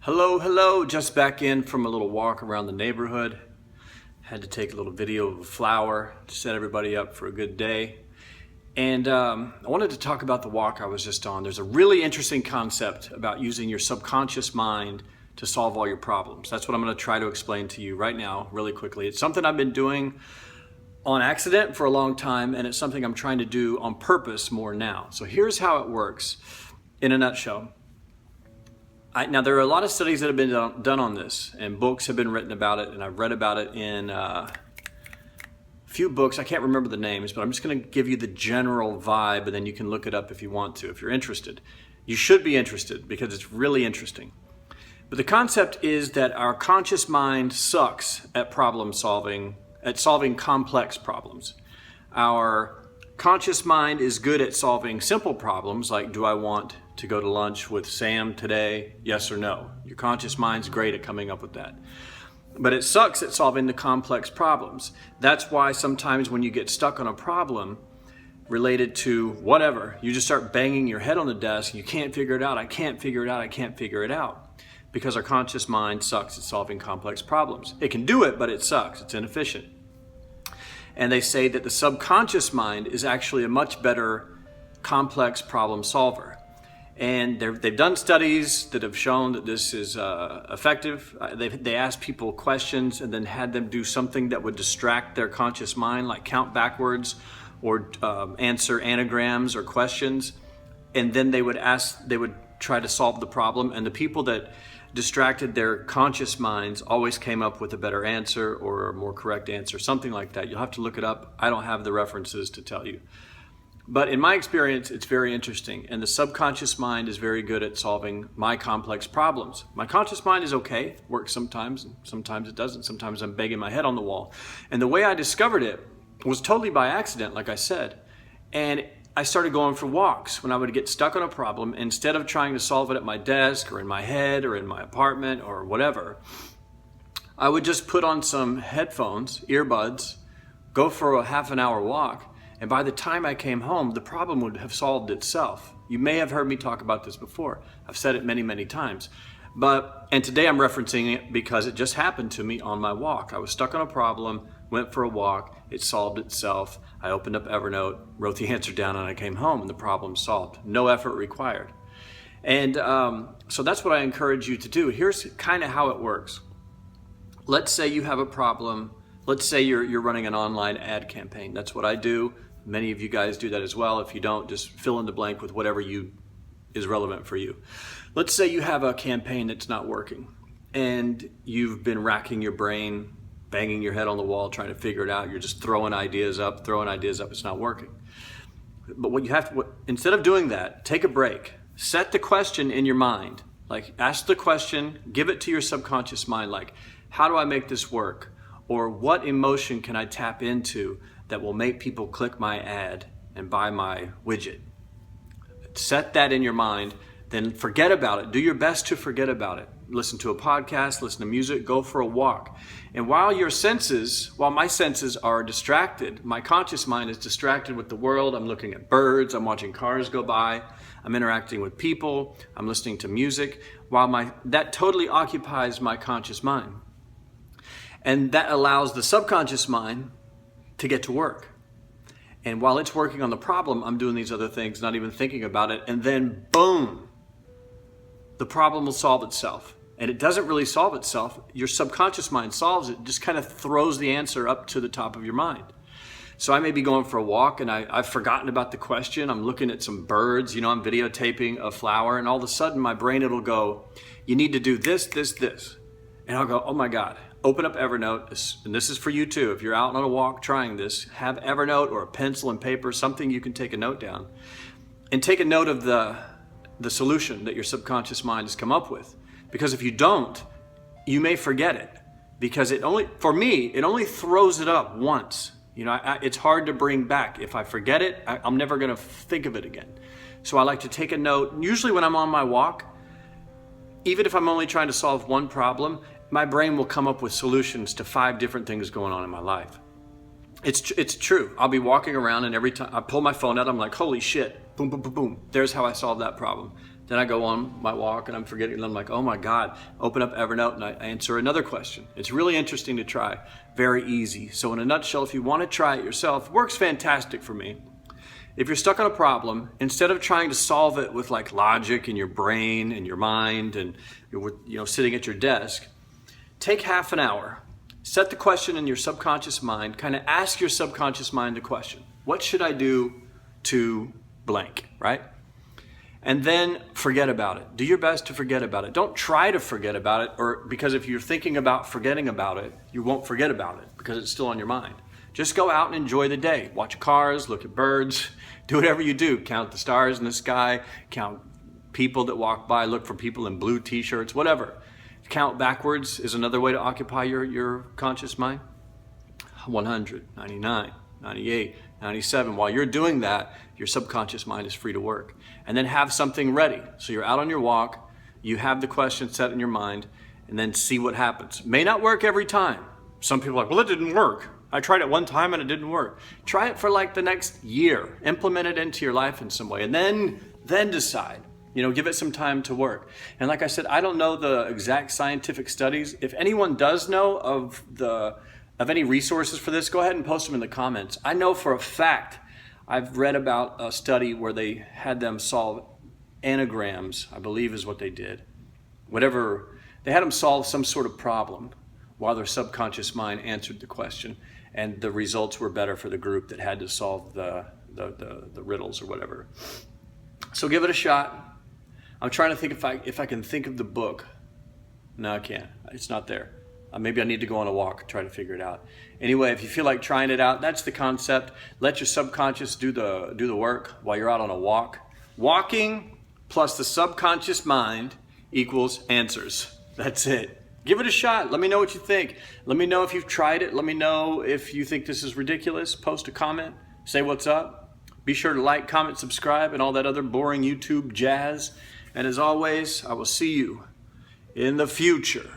Hello, just back in from a little walk around the neighborhood. Had to take a little video of a flower to set everybody up for a good day. And I wanted to talk about the walk I was just on. There's a really interesting concept about using your subconscious mind to solve all your problems. That's what I'm going to try to explain to you right now, really quickly. It's something I've been doing on accident for a long time, and it's something I'm trying to do on purpose more now. So here's how it works in a nutshell. Now, there are a lot of studies that have been done on this, and books have been written about it, and I've read about it in a few books. I can't remember the names, but I'm just going to give you the general vibe, and then you can look it up if you want to, if you're interested. You should be interested because it's really interesting. But the concept is that our conscious mind sucks at problem solving, at solving complex problems. Our conscious mind is good at solving simple problems like, do I want to go to lunch with Sam today? Yes or no. Your conscious mind's great at coming up with that. But it sucks at solving the complex problems. That's why sometimes when you get stuck on a problem related to whatever, you just start banging your head on the desk. You can't figure it out. I can't figure it out. I can't figure it out. Because our conscious mind sucks at solving complex problems. It can do it, but it sucks. It's inefficient. And they say that the subconscious mind is actually a much better complex problem solver. And they've done studies that have shown that this is effective. They asked people questions and then had them do something that would distract their conscious mind, like count backwards or answer anagrams or questions. And then they would try to solve the problem. And the people that distracted their conscious minds always came up with a better answer or a more correct answer, something like that. You'll have to look it up. I don't have the references to tell you. But in my experience, it's very interesting. And the subconscious mind is very good at solving my complex problems. My conscious mind is okay, works sometimes, and sometimes it doesn't. Sometimes I'm banging my head on the wall. And the way I discovered it was totally by accident, like I said. And I started going for walks when I would get stuck on a problem. Instead of trying to solve it at my desk or in my head or in my apartment or whatever, I would just put on some headphones, earbuds, go for a half an hour walk. And by the time I came home, the problem would have solved itself. You may have heard me talk about this before. I've said it many, many times. And today I'm referencing it because it just happened to me on my walk. I was stuck on a problem, went for a walk, it solved itself. I opened up Evernote, wrote the answer down, and I came home and the problem solved. No effort required. And so that's what I encourage you to do. Here's kind of how it works. Let's say you have a problem. Let's say you're running an online ad campaign. That's what I do. Many of you guys do that as well. If you don't, just fill in the blank with whatever is relevant for you. Let's say you have a campaign that's not working and you've been racking your brain, banging your head on the wall, trying to figure it out. You're just throwing ideas up, it's not working. But what you have to, instead of doing that, take a break. Set the question in your mind. Like, ask the question, give it to your subconscious mind, like, how do I make this work? Or what emotion can I tap into that will make people click my ad and buy my widget? Set that in your mind, then forget about it. Do your best to forget about it. Listen to a podcast, listen to music, go for a walk. And while my senses are distracted, my conscious mind is distracted with the world. I'm looking at birds, I'm watching cars go by, I'm interacting with people, I'm listening to music, that totally occupies my conscious mind. And that allows the subconscious mind to get to work. And while it's working on the problem, I'm doing these other things, not even thinking about it. And then boom, the problem will solve itself. And it doesn't really solve itself. Your subconscious mind solves it, just kind of throws the answer up to the top of your mind. So I may be going for a walk and I've forgotten about the question. I'm looking at some birds, I'm videotaping a flower, and all of a sudden my brain, it'll go, you need to do this, this, this. And I'll go, oh my God. Open up Evernote, and this is for you too. If you're out on a walk trying this, have Evernote or a pencil and paper, something you can take a note down, and take a note of the solution that your subconscious mind has come up with. Because if you don't, you may forget it. Because for me, it only throws it up once. It's hard to bring back. If I forget it, I'm never going to think of it again. So I like to take a note. Usually when I'm on my walk, even if I'm only trying to solve one problem, my brain will come up with solutions to 5 different things going on in my life. It's true. I'll be walking around and every time I pull my phone out, I'm like, holy shit, boom, boom, boom, boom. There's how I solved that problem. Then I go on my walk and I'm forgetting, and I'm like, oh my God, open up Evernote and I answer another question. It's really interesting to try, very easy. So in a nutshell, if you want to try it yourself, it works fantastic for me. If you're stuck on a problem, instead of trying to solve it with like logic in your brain and your mind and you're sitting at your desk, take half an hour, set the question in your subconscious mind, kind of ask your subconscious mind the question, what should I do to blank, right? And then forget about it. Do your best to forget about it. Don't try to forget about it, because if you're thinking about forgetting about it, you won't forget about it because it's still on your mind. Just go out and enjoy the day. Watch cars, look at birds, do whatever you do. Count the stars in the sky, count people that walk by, look for people in blue t-shirts, whatever. Count backwards is another way to occupy your conscious mind. 100, 99, 98, 97. While you're doing that, your subconscious mind is free to work. And then have something ready. So you're out on your walk, you have the question set in your mind, and then see what happens. May not work every time. Some people are like, well, it didn't work. I tried it one time and it didn't work. Try it for like the next year. Implement it into your life in some way, and then decide. Give it some time to work. And like I said, I don't know the exact scientific studies. If anyone does know of any resources for this, go ahead and post them in the comments. I know for a fact, I've read about a study where they had them solve anagrams, I believe is what they did. They had them solve some sort of problem while their subconscious mind answered the question, and the results were better for the group that had to solve the riddles or whatever. So give it a shot. I'm trying to think if I can think of the book. No, I can't. It's not there. Maybe I need to go on a walk, try to figure it out. Anyway, if you feel like trying it out, that's the concept. Let your subconscious do the work while you're out on a walk. Walking plus the subconscious mind equals answers. That's it. Give it a shot. Let me know what you think. Let me know if you've tried it. Let me know if you think this is ridiculous. Post a comment. Say what's up. Be sure to like, comment, subscribe, and all that other boring YouTube jazz. And as always, I will see you in the future.